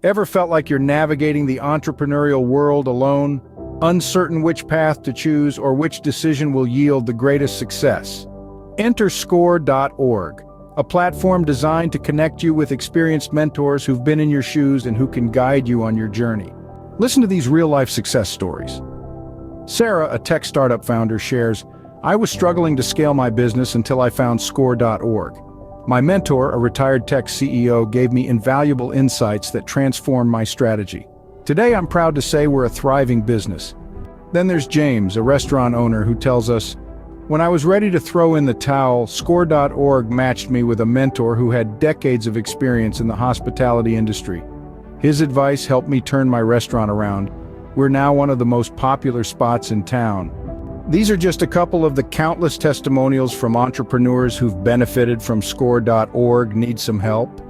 Ever felt like you're navigating the entrepreneurial world alone, uncertain which path to choose or which decision will yield the greatest success? Enter Score.org, a platform designed to connect you with experienced mentors who've been in your shoes and who can guide you on your journey. Listen to these real-life success stories. Sarah, a tech startup founder, shares, "I was struggling to scale my business until I found Score.org. My mentor, a retired tech CEO, gave me invaluable insights that transformed my strategy. Today, I'm proud to say we're a thriving business." Then there's James, a restaurant owner, who tells us, "When I was ready to throw in the towel, Score.org matched me with a mentor who had decades of experience in the hospitality industry. His advice helped me turn my restaurant around. We're now one of the most popular spots in town." These are just a couple of the countless testimonials from entrepreneurs who've benefited from Score.org. Need some help?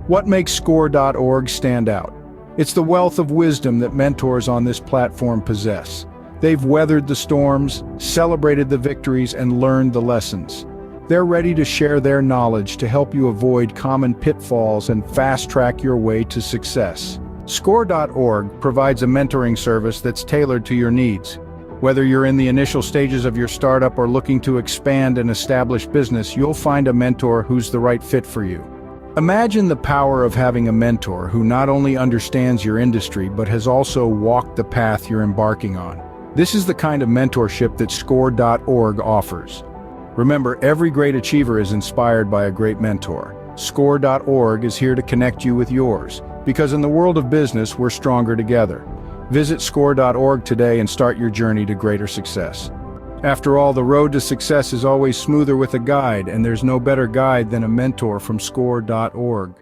What makes Score.org stand out? It's the wealth of wisdom that mentors on this platform possess. They've weathered the storms, celebrated the victories, and learned the lessons. They're ready to share their knowledge to help you avoid common pitfalls and fast-track your way to success. Score.org provides a mentoring service that's tailored to your needs. Whether you're in the initial stages of your startup or looking to expand an established business, you'll find a mentor who's the right fit for you. Imagine the power of having a mentor who not only understands your industry but has also walked the path you're embarking on. This is the kind of mentorship that Score.org offers. Remember, every great achiever is inspired by a great mentor. Score.org is here to connect you with yours, because in the world of business, we're stronger together. Visit Score.org today and start your journey to greater success. After all, the road to success is always smoother with a guide, and there's no better guide than a mentor from Score.org.